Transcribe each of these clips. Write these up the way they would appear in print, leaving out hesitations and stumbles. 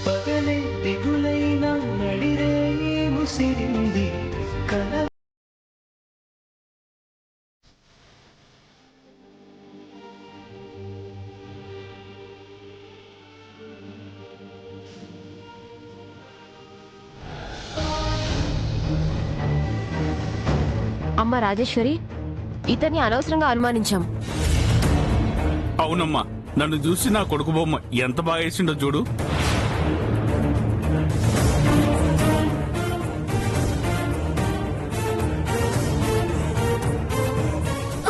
పగలే దిగులైన నడిరే ముసిరింది కల. అమ్మ రాజేశ్వరి, ఇతన్ని అనవసరంగా అనుమానించాం. అవునమ్మా, నన్ను చూసి నా కొడుకు బొమ్మ ఎంత బాగా వేసిండో చూడు.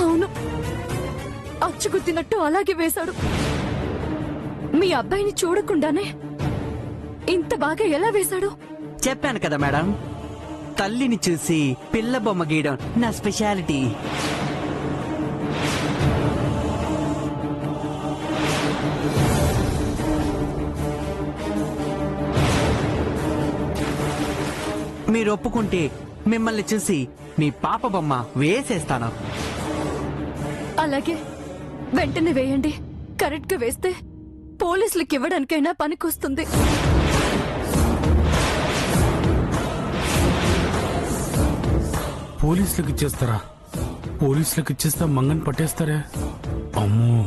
అవును, అచ్చుగుద్దినట్టు అలాగే వేశాడు. మీ అబ్బాయిని చూడకుండానే ఇంత బాగా ఎలా వేశాడు? చెప్పాను కదా మేడం, తల్లిని చూసి పిల్ల బొమ్మ గీయడం నా స్పెషాలిటీ. మీరు ఒప్పుకుంటే మిమ్మల్ని చూసి మీ పాప బొమ్మ వేసేస్తాను. అలాగే, వెంటనే వేయండి. కరెక్ట్ గా వేస్తే పోలీసులకు ఇవ్వడానికైనా పనికొస్తుంది. పోలీసులకు ఇచ్చేస్తారా? పోలీసులకు ఇచ్చేస్తా మంగని పట్టేస్తారే. అమ్మో.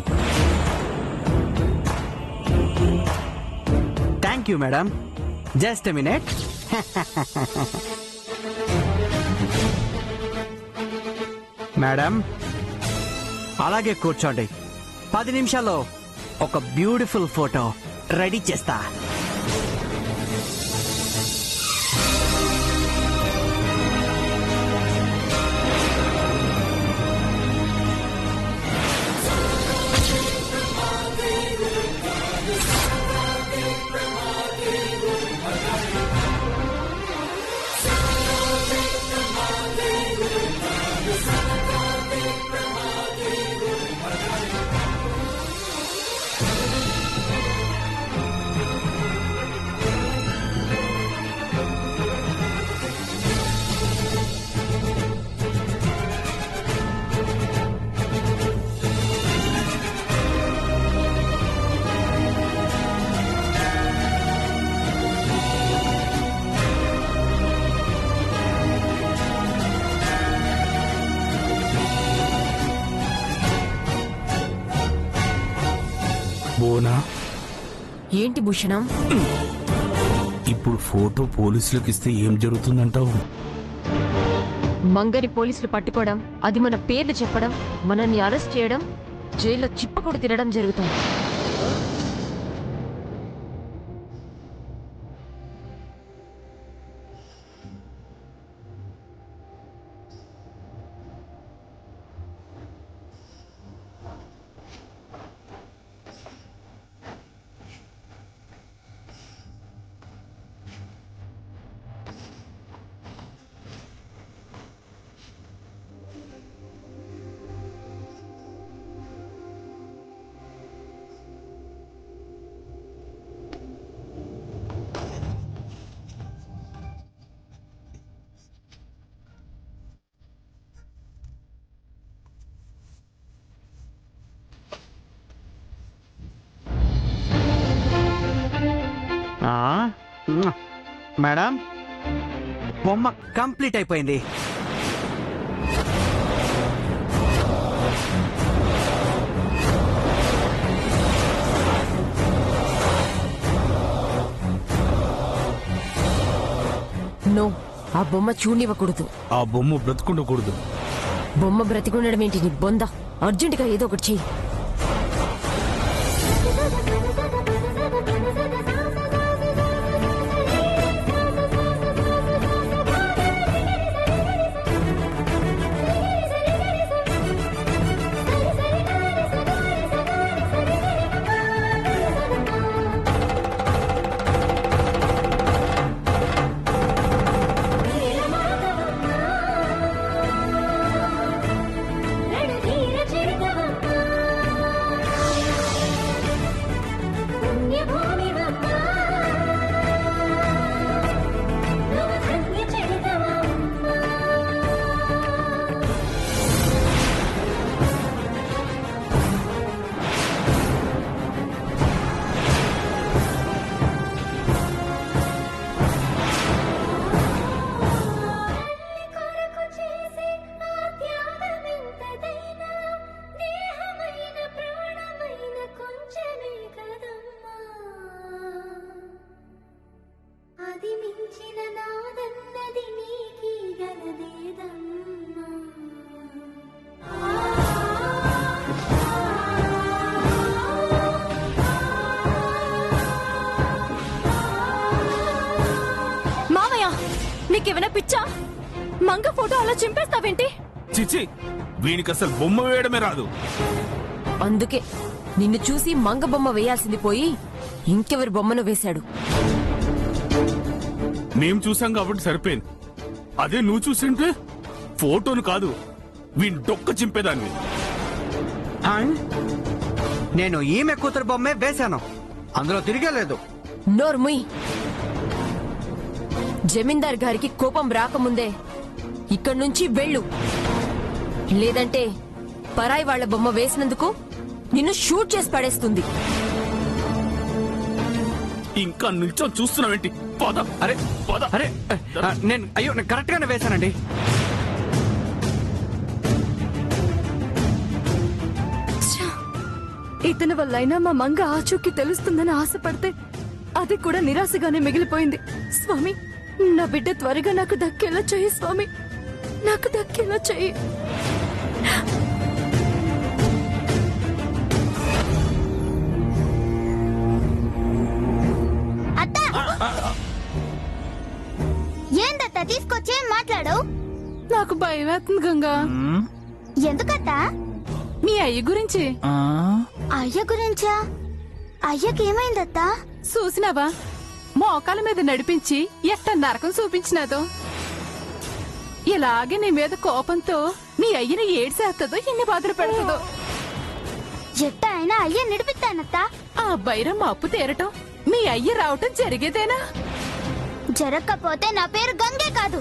Thank you madam. Just a minute. Madam అలాగే కూర్చోండి. 10 నిమిషాల్లో ఒక బ్యూటిఫుల్ ఫోటో రెడీ చేస్తా. బోనా, ఏంటి భూషణం? ఇప్పుడు ఫోటో పోలీసులకు ఇస్తే ఏం జరుగుతుందంటావు? మంగని పోలీసులు పట్టుకోవడం, అది మన పేర్లు చెప్పడం, మనల్ని అరెస్ట్ చేయడం, జైల్లో చిప్పకొడు తినడం జరుగుతుంది. మేడం బొమ్మ కంప్లీట్ అయిపోయింది. నో, ఆ బొమ్మ చూడనివ్వకూడదు. ఆ బొమ్మ బ్రతుకుండకూడదు. బొమ్మ బ్రతికుండడం ఏంటి నీ బొంద? అర్జెంటుగా ఏదో ఒకటి చెయ్యి. మంగ ఫోటో అలా చింపేస్తావేంటి? చిచి, వీనికి అసలు బొమ్మ వేయడమే రాదు. అందుకే నిన్ను చూసి మంగ బొమ్మ వేయాల్సింది పోయి ఇంకెవరి బొమ్మను వేశాడు. మేం చూసాం కాబట్టి సరిపోయింది. అదే నువ్వు చూసింటే ఫోటోను కాదు, వీని డొక్క చింపేదాన్ని. నేను ఈమె కూతురు బొమ్మే వేశాను, అందులో తిరిగేలేదు. నోర్ముయ్. జమీందార్ గారికి కోపం రాకముందే ఇక్కడి నుంచి వెళ్ళు, లేదంటే పరాయి వాళ్ల బొమ్మ వేసినందుకు నిన్ను షూట్ చేసి పడేస్తుంది. ఇంకా నిల్చో చూస్తున్నావేంటి? పద. అరే పద. అరే నేను కరెక్ట్ గానే వేశానండి. ఇతని వల్లైనా మా మంగ ఆచూకీ తెలుస్తుందని ఆశపడితే అది కూడా నిరాశగానే మిగిలిపోయింది. స్వామి, నా బిడ్డ త్వరగా నాకు దక్కేలా చెయ్యి స్వామి, నాకు దక్కేలా చెయ్యి. ఏందత్తా తీసుకొచ్చి మాట్లాడు. నాకు భయం వేస్తుంది గంగా. ఎందుకత్తా? మీ అయ్య గురించి. అయ్య గురించా? అయ్యకి ఏమైందత్తా? చూసినావా, మోకాల మీద నడిపించి ఎట్ట నరకం చూపించినాదో. ఇలాగే నీ మీద కోపంతో మీ అయ్యని ఏడ్చేస్తుందో, ఎన్ని బాధలు పెడుతుందో. ఎట్ట అయినా అయ్య నిడిపిస్తానత్తా. ఆ బైరం అప్పు తీరటం మీ అయ్య రావటం జరిగేదేనా? జరగకపోతే నా పేరు గంగే కాదు.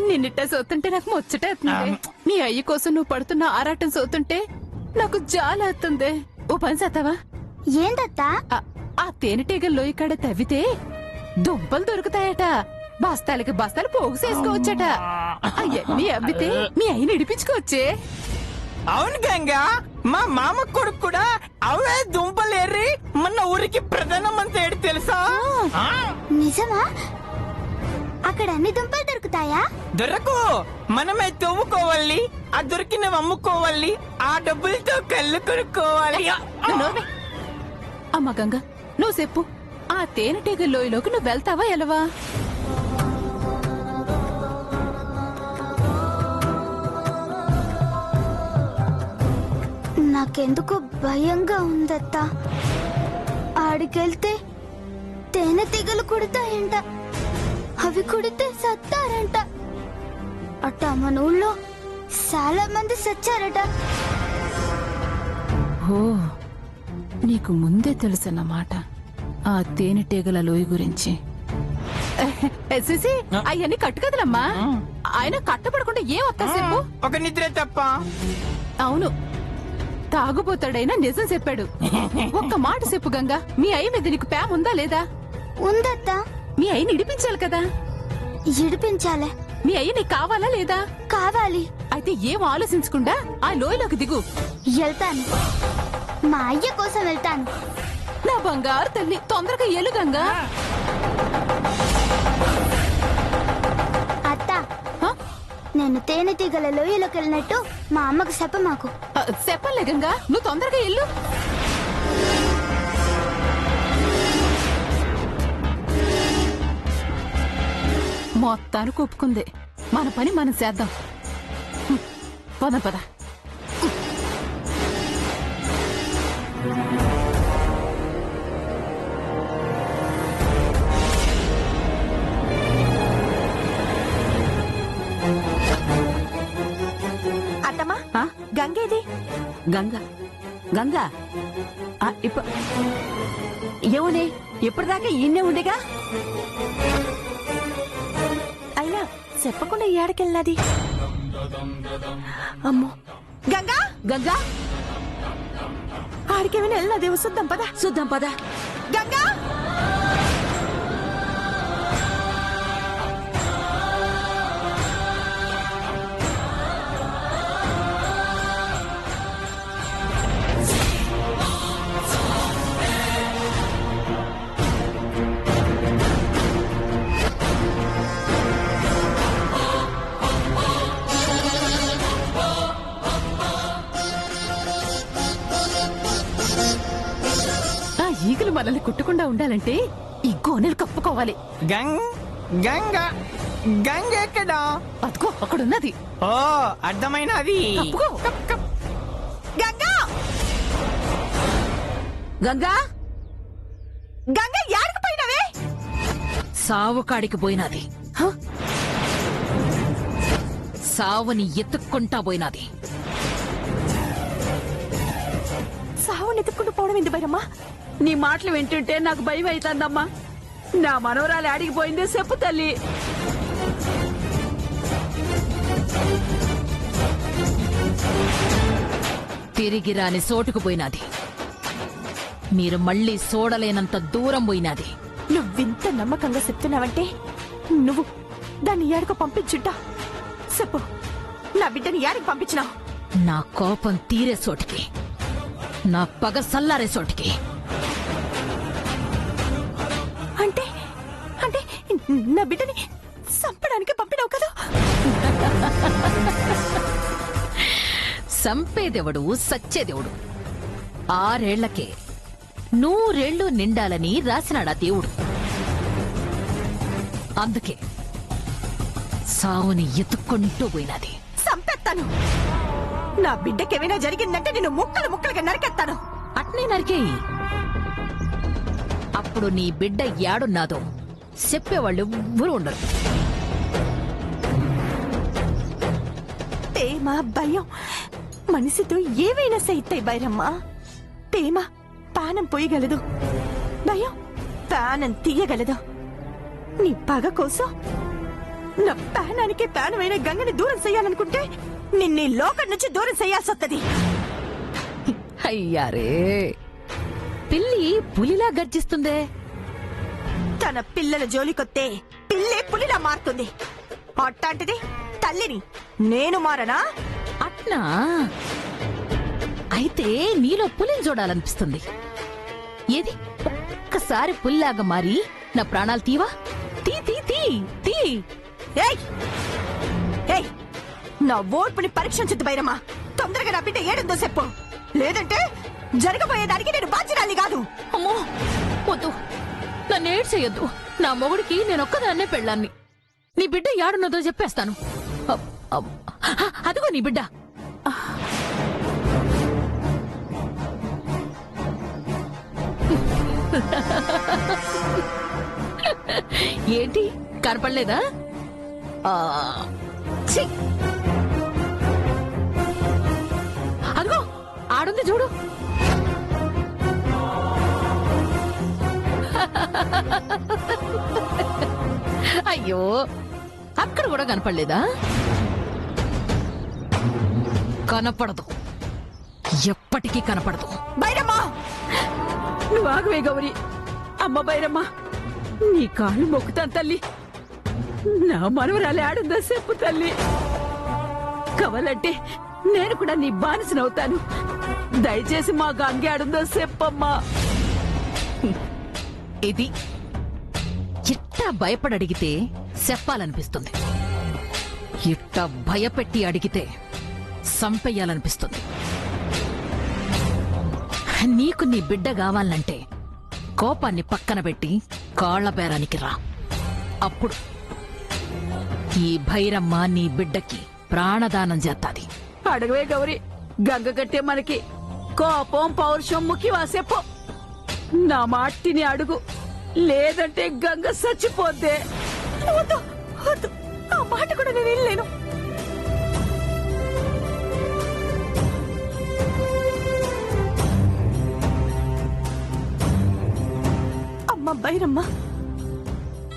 నిన్నిట్ట చూస్తుంటే నాకు ముచ్చటేస్తుంది. మీ అయ్య కోసం నువ్వు పడుతున్న ఆరాటం చూస్తుంటే నాకు జాలేస్తుంది. ఓ పని చేస్తావా? ఏందత్తా? ఆ తేనెటీగల్లో ఇక్కడ తవ్వితే దుంపలు దొరుకుతాయట. బస్తాలకి బస్తాలు పోగు చేసుకోవచ్చట. అవన్నీ అమ్మితే మీ అయ్యని ఇడిపించుకోవచ్చే. అవును గంగా, మా మామ కొడుకు కూడా అవే దుంపలు ఎర్రి మన ఊరికి ప్రధానమంత్రి ఏడు తెలుసా? నిజమా? అక్కడ అన్ని దుంపలు దొరుకుతాయా? దొరకు, మనమే తవ్వుకోవాలి, ఆ దొరికినవి అమ్ముకోవాలి, ఆ డబ్బులతో కళ్ళు కొనుక్కోవాలి. నోర్మి. అమ్మ గంగా, నువ్వు చెప్పు, ఆ తేనెటీగ లోయలోకి నువ్వు వెళ్తావా ఎలవా? నాకెందుకో భయంగా ఉందత్తా. ఆడికెళ్తే తేనెటీగలు కుడతాయంట, అవి కుడితే సత్తారంట. అట్ట మన ఊళ్ళో చాలా మంది సచ్చారట. ఓ, నీకు ముందే తెలుసన్నమాట ఆ తేనెటీగల లోయ గురించి. అవన్నీ కట్టు కదలమ్మా. ఆయన కట్టపడకుండా ఏం వస్తా చెప్పు. ఒక నిద్ర తప్ప. అవును, తాగుపోతాడైనా నిజం చెప్పాడు. ఒక్క మాట చెప్పు గంగా, మీ అయ్య మీద నీకు ప్రేమ ఉందా లేదా? ఉందత్తా. మీ అయ్యని ఇడిపించాలి కదా. ఇడిపించాలే. మీ అయ్య నీకు కావాలా లేదా? కావాలి. అయితే ఏం ఆలోచించకుండా ఆ లోయలోకి దిగు. వెళ్తాను, మా అయ్య కోసం వెళ్తాను. నా బంగారు తల్లి, తొందరగా ఎలు గంగా. అత్తా, నేను తేనెటీగల లోయలోకి వెళ్ళినట్టు మా అమ్మకు చెప్పమాకు. చెప్పలే గంగా, నువ్వు తొందరగా ఎల్లు. మొత్తానికి ఒప్పుకుంది. మన పని మనం చేద్దాం. పద పద. అత్తమ్మా, గంగేది? గంగ గంగ ఏమోనే, ఇప్పటిదాకా ఈయనే ఉండేగా. అయినా చెప్పకుండా ఏడకెళ్ళినది? అమ్మో, గంగా గంగా, ఆడికేమైనా వెళ్ళినదేమో. చూద్దాం పద. చూద్దాం పద. గంగా, ఈగలు మనల్ని కుట్టకుండా ఉండాలంటే ఈ గోనెలు కప్పుకోవాలి. గంగా గంగ ఎక్కడా? అదిగో అక్కడున్నది. ఓ అర్థమైనది. తప్పుకో. గంగా గంగా గంగా యాడికి పోయినవే? సావు కాడికి పోయినది. సావుని ఎత్తుక్కుంటా పోయినది. సావుని ఎత్తుకుంటూ పోవడం ఎందుకు బైరమ్మా? నీ మాటలు వింటుంటే నాకు భయం అవుతుందమ్మా. నా మనవరాలు ఆడిగిపోయిందే చెప్పు తల్లి. తిరిగి రాని చోటుకు పోయినది. మీరు మళ్ళీ చూడలేనంత దూరం పోయినది. నువ్వింత నమ్మకంగా చెప్తున్నావంటే నువ్వు దాన్ని ఏడకు పంపించుంటా. చెప్పు, నా బిడ్డని ఏడకు పంపించినావు? నా కోపం తీరే చోటికి, నా పగ సల్లారే చోటికి. అంటే అంటే నా బిడ్డని చంపడానికి పంపినావు కదా? సంపేదెవడు సచ్చేదెవడు? 6 ఏళ్లకే 100 ఏళ్లు నిండాలని రాసినాడా దేవుడు. అందుకే సావుని ఎత్తుక్కుంటూ పోయినది. చంపేస్తాను. నా బిడ్డకేమైనా జరిగిందంటే నేను ముక్కలు ముక్కలుగా నరికేస్తాను. అట్నే నరికేయి. అప్పుడు నీ బిడ్డ యాడున్నాదో చెప్పేవాళ్ళు ఎవ్వరూ ఉండరు. ప్రేమ భయం మనిషితో ఏవైనా సైతాయి బైరమ్మ. ప్రేమ పానం పోయగలదు, భయం పానం తీయగలదు. నీ పగ కోసం నా పానానికి పానమైన గంగని దూరం చెయ్యాలనుకుంటే నిన్ను ఈ లోకం నుంచి దూరం చెయ్యాల్సి వస్తుంది. అయ్యారే, పిల్లి పులిలా గర్జిస్తుందే. తన పిల్లల జోలికొత్తే పిల్లే పులిలా మారుతుంది. అట్టాంటిది తల్లిని నేను మారనా? అట్నా? అయితే నీలో పులిని చూడాలనిపిస్తుంది. ఏది ఒక్కసారి పుల్లాగా మారి నా ప్రాణాలు తీవా? తీ తీ తీ తీ. ఏయ్ ఏయ్, నా ఓర్పుని పరీక్షించద్దు బైరమ్మా. తొందరగా నా బిడ్డ ఏడుందో చెప్పు, లేదంటే జరగబోయేదానికి నేను బాధ్యురాలి కాదు. అమ్మో వద్దు, నన్ను ఏడ్ చెయ్యొద్దు. నా మొగుడికి నేనొక్కదాన్నే పెళ్ళాన్ని. నీ బిడ్డ యాడున్నదో చెప్పేస్తాను. అదిగో నీ బిడ్డ. ఏంటి కనపడలేదా? ఛీ! అదిగో ఆడుంది చూడు. అయ్యో, అక్కడ కూడా కనపడలేదా? కనపడదు, ఎప్పటికీ కనపడదు. బైరమ్మా, నువ్వు ఆగవే గౌరీ. అమ్మ బైరమ్మ, నీ కాళ్ళు మొక్కుతాను తల్లి. నా మనవరాలు ఆడుందో చెప్పు తల్లి. కావాలంటే నేను కూడా నీ బానిసనవుతాను. దయచేసి మా గంగే ఆడుందో చెప్పమ్మా. ఇది ఇట్టా భయపడి అడిగితే చెప్పాలనిపిస్తుంది. ఇట్టా భయపెట్టి అడిగితే సంపెయ్యాలనిపిస్తుంది. నీకు నీ బిడ్డ కావాలంటే కోపాన్ని పక్కన పెట్టి కాళ్ల బేరానికి రా. అప్పుడు ఈ భైరమ్మ నీ బిడ్డకి ప్రాణదానం చేస్తాది. అడగవే గౌరీ, గంగ కట్టే మనకి కోపం పౌరుషం ముఖ్యమా చెప్పు. నా మాటిని అడుగు, లేదంటే గంగ చచ్చిపోద్దే. వద్దు వద్దు, ఆ మాట కూడా నేను వెళ్ళలేను. అమ్మ బైరమ్మ,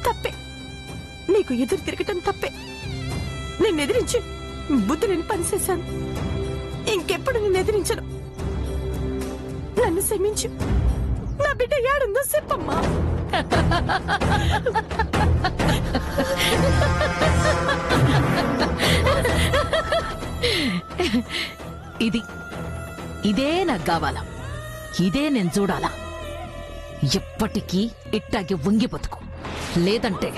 తప్పే. నీకు ఎదురు తిరగటం తప్పే. నిన్ను ఎదిరించి బుద్ధి నేను పనిచేశాను. ఇంకెప్పుడు నిన్ను ఎదిరించను. నన్ను క్షమించు. నా బిడ్డ ఏడుందో చెప్పమ్మా. ఇదే నాకు కావాలా, ఇదే నేను చూడాలా. ఎప్పటికీ ఇట్టాగి వంగి బతుకు, లేదంటే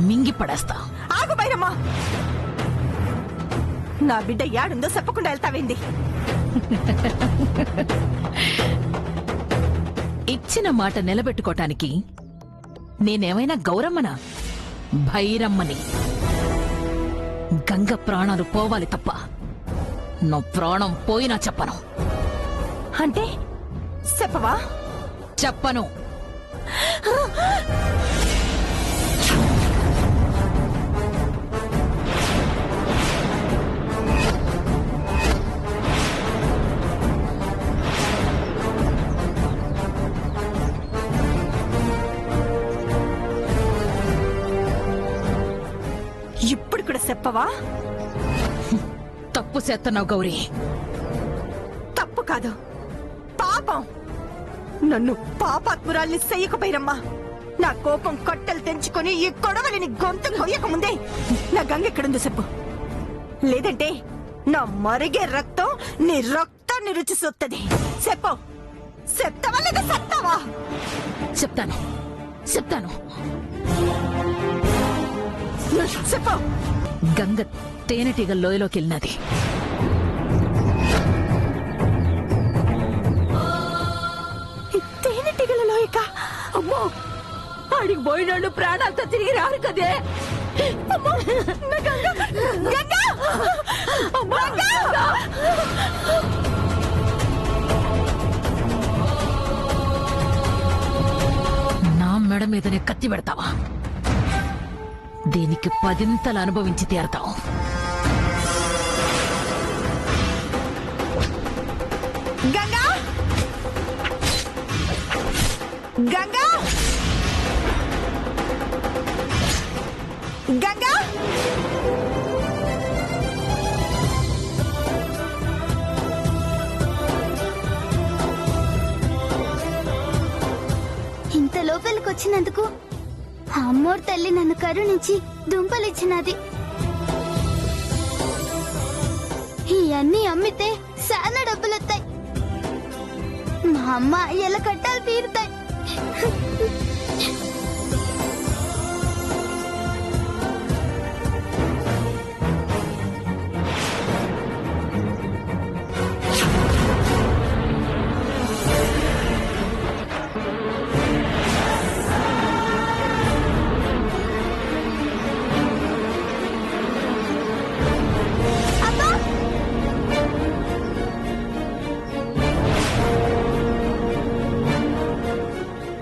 మింగి పడేస్తా. ఆగు బైరమ్మా, నా బిడ్డ ఏడుందో చెప్పకుండా వెళ్తావేంది? ఇచ్చిన మాట నిలబెట్టుకోటానికి నేనేమైనా గౌరమ్మనా? భైరమ్మని. గంగ ప్రాణాలు పోవాలి తప్ప నా ప్రాణం పోయినా చెప్పను. అంటే చెప్పవా? చెప్పను. ఇప్పుడు కూడా చెప్పవా? తప్పు చేస్తున్నావు గౌరీ. తప్పు కాదు, పాపం. నన్ను పాపాత్మురాల్ని చెయ్యక భైరమ్మా. నా కోపం కట్టెలు తెంచుకొని ఈ కొడవలిని గొంతు కొయ్యక ముందే నా గంగ ఎక్కడుందో చెప్పు. లేదంటే నా మరిగే రక్తం నీ రక్తాన్ని రుచి సొత్తది. చెప్పు. చెప్తావా లేదా చెప్తావా? చెప్తాను, చెప్తాను. చెప్పు. గంగ తేనెటీగ లోయలోకి వెళ్ళినది. తేనెటీగల లోయక? అమ్మో, ఆడికి పోయినోళ్ళు ప్రాణాలతో తిరిగి రారు కదే. అమ్మో, నా గంగ! గంగ! అమ్మో, గంగ! నా మెడ మీదనే కత్తి పెడతావా? దీనికి 10 అనుభవించి తీరతావు. గంగ! గంగ! గంగ! ఇంత లోపలికి వచ్చినందుకు అమ్మోరు తల్లి నన్ను కరుణించి దుంపలిచ్చినది. ఇవన్నీ అమ్మితే చాలా డబ్బులొస్తాయి. మా అమ్మ ఎలా కట్టాలు తీరుతాయి.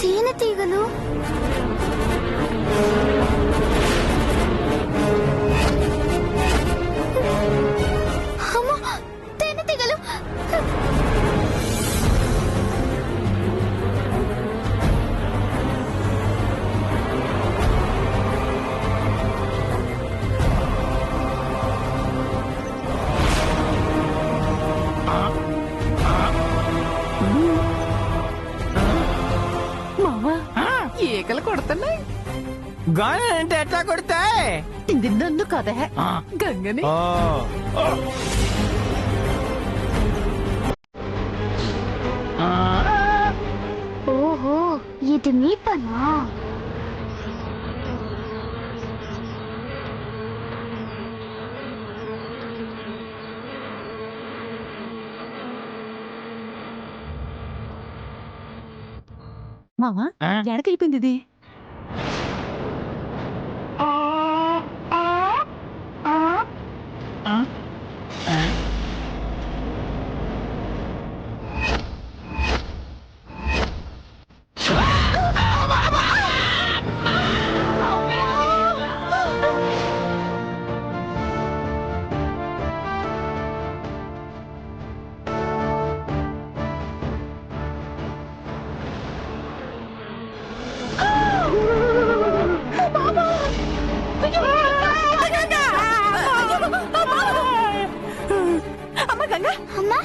తేనెటీగలు అమ్మో, తేనెటీగలు! మావా, ఈకలు కొడుతున్నాయి. గాని అంటే ఎట్లా కొడతాయి? ఇది నన్ను కదే, గంగని. ఓహో, ఇది మీ పనా? మావా, ఎడకెళ్ళిపోయింది ఇది. అమ్మ గంగ! అమ్మా,